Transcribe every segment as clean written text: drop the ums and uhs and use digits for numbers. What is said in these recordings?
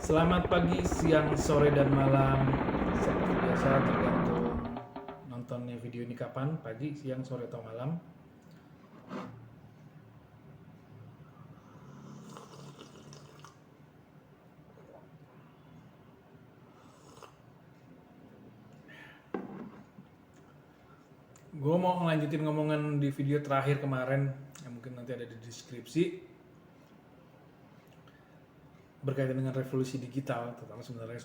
Selamat pagi, siang, sore, dan malam. Seperti biasa, tergantung nontonnya video ini kapan, pagi, siang, sore, atau malam. Gue mau ngelanjutin ngomongan di video terakhir kemarin, yang mungkin nanti ada di deskripsi, berkaitan dengan revolusi digital, terutama sebenarnya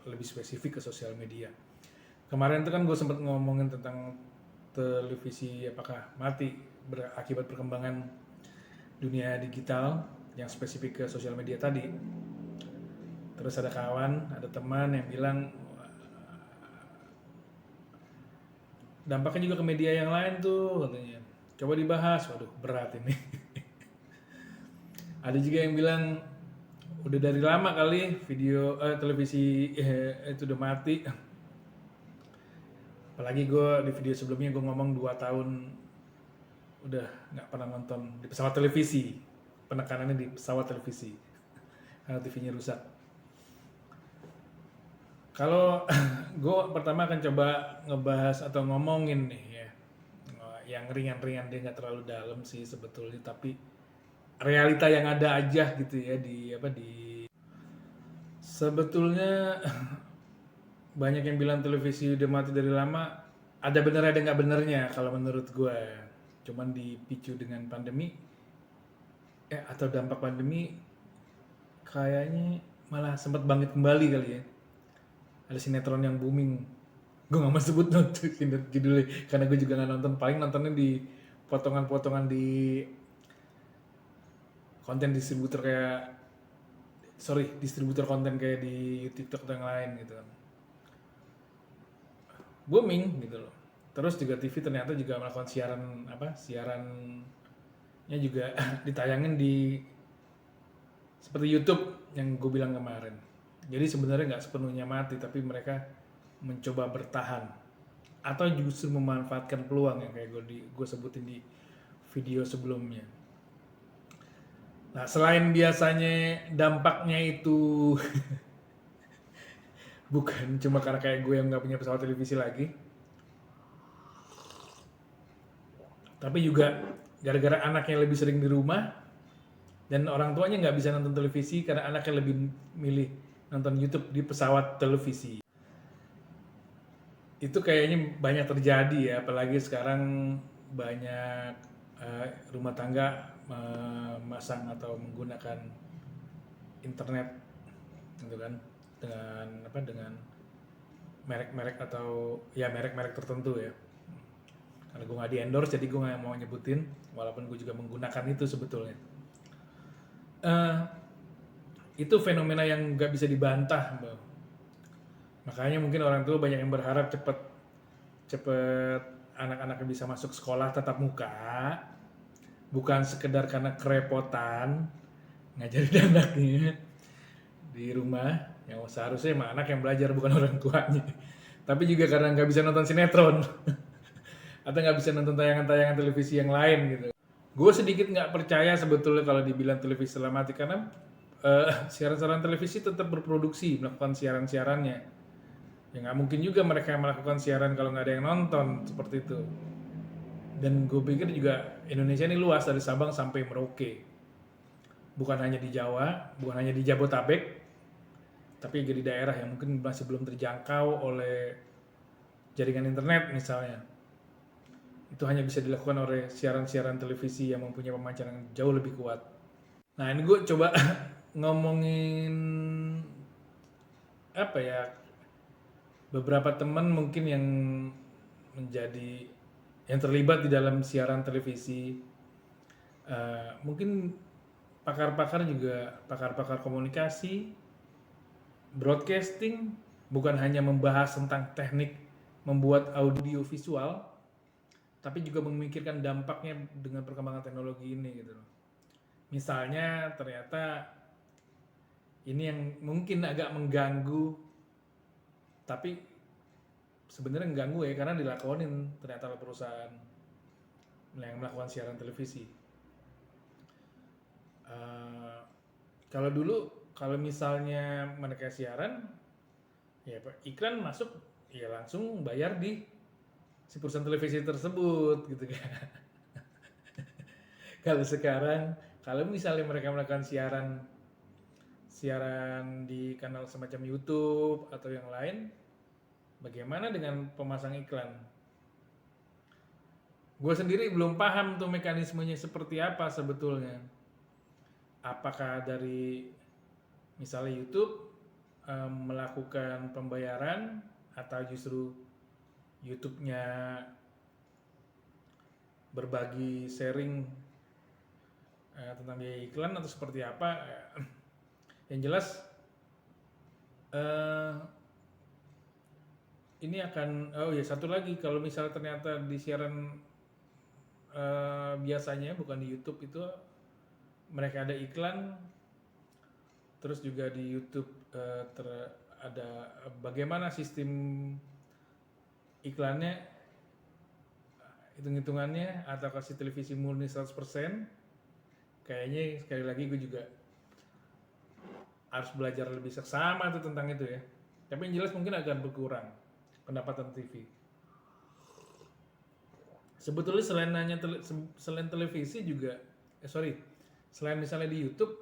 lebih spesifik ke sosial media. Kemarin itu kan gue sempat ngomongin tentang televisi apakah mati akibat perkembangan dunia digital yang spesifik ke sosial media tadi. Terus ada kawan, ada teman yang bilang dampaknya juga ke media yang lain tuh katanya. Coba dibahas, waduh berat ini. Ada juga yang bilang udah dari lama kali televisi itu udah mati. Apalagi gue di video sebelumnya gue ngomong 2 tahun udah nggak pernah nonton di pesawat televisi. Penekanannya di pesawat televisi karena TV-nya rusak. Kalau gue pertama akan coba ngebahas atau ngomongin nih ya, yang ringan-ringan, dia nggak terlalu dalam sih sebetulnya, tapi realita yang ada aja gitu ya di sebetulnya. Banyak yang bilang televisi udah mati dari lama, ada bener ada nggak benernya kalau menurut gue. Cuman dipicu dengan pandemi atau dampak pandemi, kayaknya malah sempat bangkit kembali kali ya. Ada sinetron yang booming, gue nggak mau sebut judulnya karena gue juga nggak nonton, paling nontonnya di potongan-potongan di konten distributor konten kayak di TikTok atau yang lain gitu kan, booming gitu loh. Terus juga TV ternyata juga melakukan siarannya juga ditayangin di seperti YouTube yang gue bilang kemarin. Jadi sebenarnya nggak sepenuhnya mati, tapi mereka mencoba bertahan atau justru memanfaatkan peluang yang kayak gue sebutin di video sebelumnya. Nah, selain biasanya dampaknya itu bukan cuma karena kayak gue yang nggak punya pesawat televisi lagi, tapi juga gara-gara anaknya lebih sering di rumah dan orang tuanya nggak bisa nonton televisi karena anaknya lebih milih nonton YouTube di pesawat televisi. Itu kayaknya banyak terjadi ya, apalagi sekarang banyak rumah tangga memasang atau menggunakan internet gitu kan, dengan merek-merek atau ya merek-merek tertentu ya. Karena gue nggak di endorse jadi gue nggak mau nyebutin, walaupun gue juga menggunakan itu sebetulnya. Itu fenomena yang nggak bisa dibantah, Bang. Makanya mungkin orang tua banyak yang berharap cepet anak-anaknya bisa masuk sekolah tatap muka, bukan sekedar karena kerepotan ngajarin anaknya di rumah, yang seharusnya emang anak yang belajar bukan orang tuanya, tapi juga karena nggak bisa nonton sinetron atau nggak bisa nonton tayangan-tayangan televisi yang lain gitu. Gue sedikit nggak percaya sebetulnya kalau dibilang televisi telah mati, karena siaran-siaran televisi tetap berproduksi, melakukan siaran-siarannya. Ya nggak mungkin juga mereka melakukan siaran kalau nggak ada yang nonton, seperti itu. Dan gue pikir juga Indonesia ini luas dari Sabang sampai Merauke. Bukan hanya di Jawa, bukan hanya di Jabotabek, tapi juga di daerah yang mungkin masih belum terjangkau oleh jaringan internet misalnya. Itu hanya bisa dilakukan oleh siaran-siaran televisi yang mempunyai pemancaran jauh lebih kuat. Nah, ini gue coba ngomongin apa ya, beberapa teman mungkin yang terlibat di dalam siaran televisi. Mungkin pakar-pakar juga, pakar-pakar komunikasi, broadcasting, bukan hanya membahas tentang teknik membuat audio visual, tapi juga memikirkan dampaknya dengan perkembangan teknologi ini gitu loh. Misalnya ternyata ini yang mungkin agak mengganggu, tapi sebenarnya mengganggu ya karena dilakonin ternyata oleh perusahaan yang melakukan siaran televisi. Kalau dulu kalau misalnya mereka siaran, ya iklan masuk, ya langsung bayar di si perusahaan televisi tersebut gitu kan. Kalau sekarang, kalau misalnya mereka melakukan siaran siaran di kanal semacam YouTube atau yang lain, bagaimana dengan pemasang iklan? Gue sendiri belum paham tuh mekanismenya seperti apa sebetulnya. Apakah dari misalnya YouTube melakukan pembayaran atau justru YouTube-nya berbagi sharing tentang biaya iklan atau seperti apa? Yang jelas ini akan, oh ya satu lagi, kalau misalnya ternyata di siaran biasanya bukan di YouTube itu mereka ada iklan, terus juga di YouTube ada bagaimana sistem iklannya, hitung-hitungannya, atau kasih televisi murni 100%, kayaknya sekali lagi gue juga harus belajar lebih seksama tuh tentang itu ya. Tapi yang jelas mungkin akan berkurang pendapatan TV. Sebetulnya selain televisi juga, selain misalnya di YouTube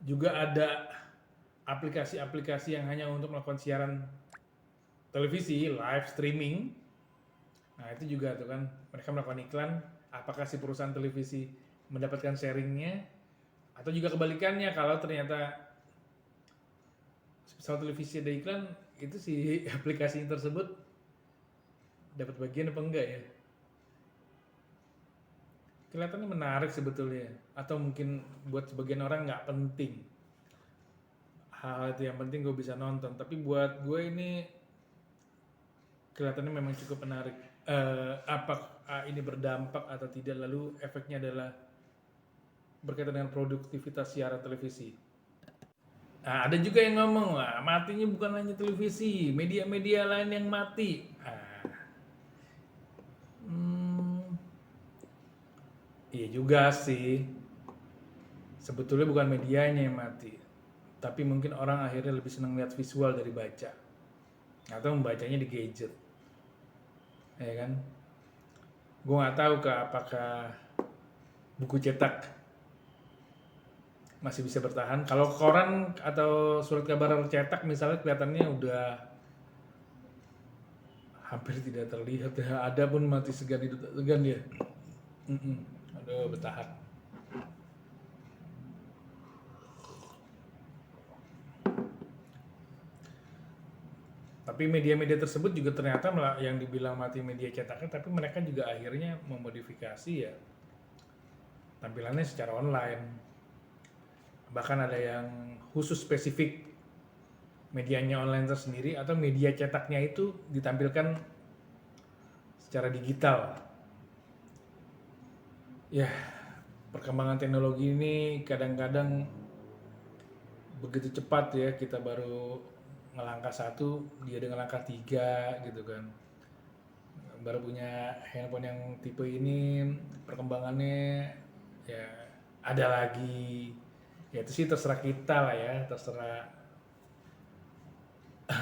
juga ada aplikasi-aplikasi yang hanya untuk melakukan siaran televisi, live streaming. Nah itu juga tuh kan, mereka melakukan iklan, apakah si perusahaan televisi mendapatkan sharingnya, atau juga kebalikannya, kalau ternyata pesawat televisi ada iklan, itu si aplikasi tersebut dapat bagian apa enggak ya? Kelihatannya menarik sebetulnya, atau mungkin buat sebagian orang nggak penting. Hal itu yang penting gue bisa nonton, tapi buat gue ini kelihatannya memang cukup menarik. Apakah ini berdampak atau tidak, lalu efeknya adalah berkaitan dengan produktivitas siaran televisi. Nah, ada juga yang ngomong, matinya bukan hanya televisi, media-media lain yang mati. Iya juga sih. Sebetulnya bukan medianya yang mati, tapi mungkin orang akhirnya lebih senang lihat visual dari baca, atau membacanya di gadget, ya kan? Gue nggak tahu apakah buku cetak masih bisa bertahan. Kalau koran atau surat kabar cetak misalnya kelihatannya udah hampir tidak terlihat ya. Ada pun mati segan hidup tak segan ya. Aduh, bertahan. Tapi media-media tersebut juga ternyata yang dibilang mati media cetaknya, tapi mereka juga akhirnya memodifikasi ya tampilannya secara online. Bahkan ada yang khusus spesifik medianya online tersendiri, atau media cetaknya itu ditampilkan secara digital. Ya, perkembangan teknologi ini kadang-kadang begitu cepat ya, kita baru ngelangkah 1, dia udah ngelangkah 3 gitu kan. Baru punya handphone yang tipe ini, perkembangannya ya ada lagi. Ya itu sih terserah kita lah ya, terserah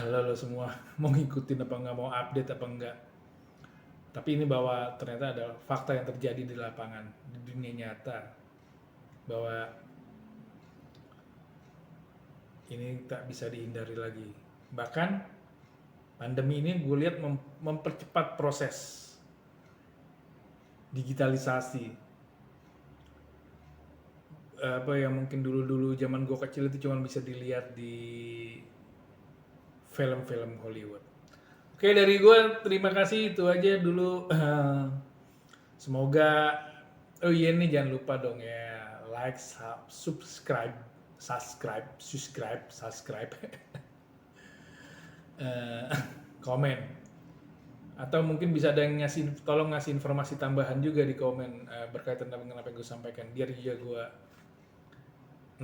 lo semua mau ngikutin apa enggak, mau update apa enggak. Tapi ini bahwa ternyata ada fakta yang terjadi di lapangan, di dunia nyata, bahwa ini tak bisa dihindari lagi. Bahkan pandemi ini gue lihat mempercepat proses digitalisasi. Apa yang mungkin dulu zaman gue kecil itu cuma bisa dilihat di film-film Hollywood. Oke, dari gue terima kasih, itu aja dulu. Semoga, oh iya nih jangan lupa dong ya, like, subscribe, komen. Atau mungkin bisa ada yang tolong ngasih informasi tambahan juga di komen berkaitan dengan apa yang gue sampaikan, biar juga gue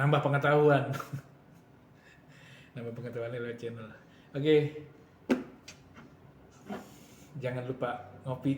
nambah pengetahuan. Nambah pengetahuan lewat channel. Oke. Jangan lupa ngopi.